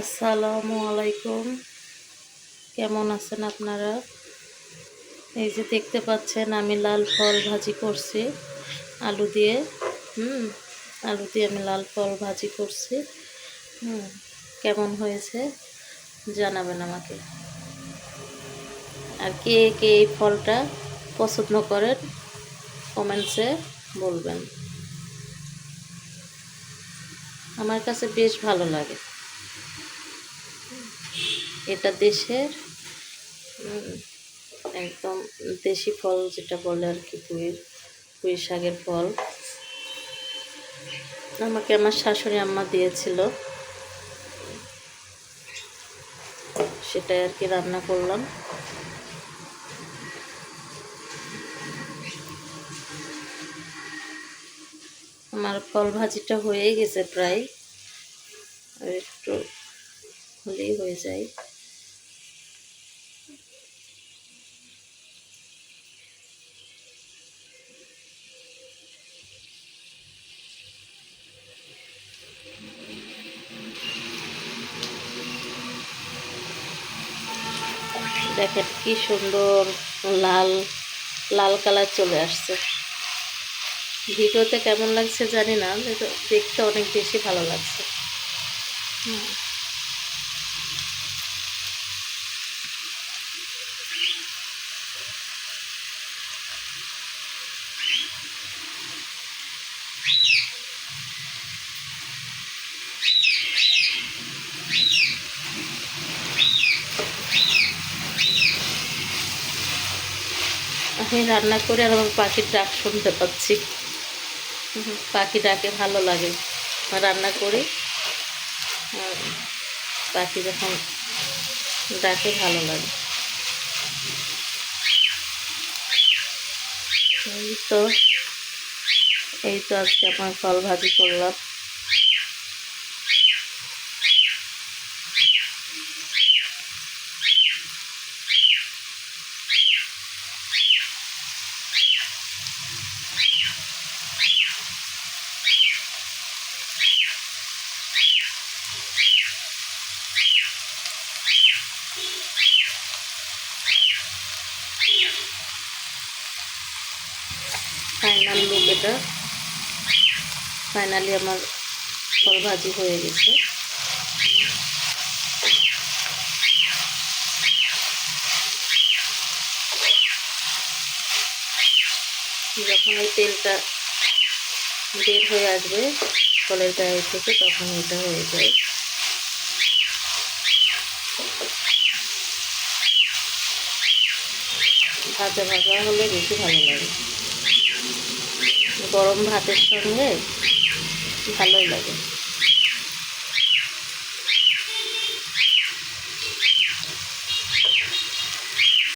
আসসালামু আলাইকুম। কেমন আছেন আপনারা? এই যে দেখতে পাচ্ছেন আমি লাল ফল ভাজি করছি আলু দিয়ে। আলু দিয়ে আমি লাল ফল ভাজি করছি। কেমন হয়েছে জানাবেন আমাকে। আর কে কে এই ফলটা পছন্দ করেন কমেন্টসে বলবেন। আমার কাছে বেশ ভালো লাগে। এটা দেশের একদম দেশি ফল, যেটা বলে আর কি, পুঁই শাকের ফল। আমাকে আমার শাশুড়ি আম্মা দিয়েছিল, সেটাই আর কি রান্না করলাম। আমার ফল ভাজিটা হয়ে গেছে প্রায়, আর একটু হলেই হয়ে যায়। দেখেন কি সুন্দর লাল লাল কালার চলে আসছে। ভিডিওতে কেমন লাগছে জানি না, দেখতে অনেক বেশি ভালো লাগছে। আমি রান্না করে আর আমার পাখির ডাক শুনতে পাচ্ছি। পাখি ডাকে ভালো লাগে, রান্না করি আর পাখি যখন ডাকে ভালো লাগে। এই তো আজকে আমার ফল ভাজি করলাম। ফাইনাল লুক এটা। ফাইনালি আমার ফল ভাজি হয়ে গেছে। যখন এই তেলটা বের হয়ে আসবে ফলের গায়ে থেকে, তখন এটা হয়ে যায়। ভাজা ভাজা হলে বেশি ভালো লাগে, গরম ভাতের সঙ্গে ভালোই লাগে।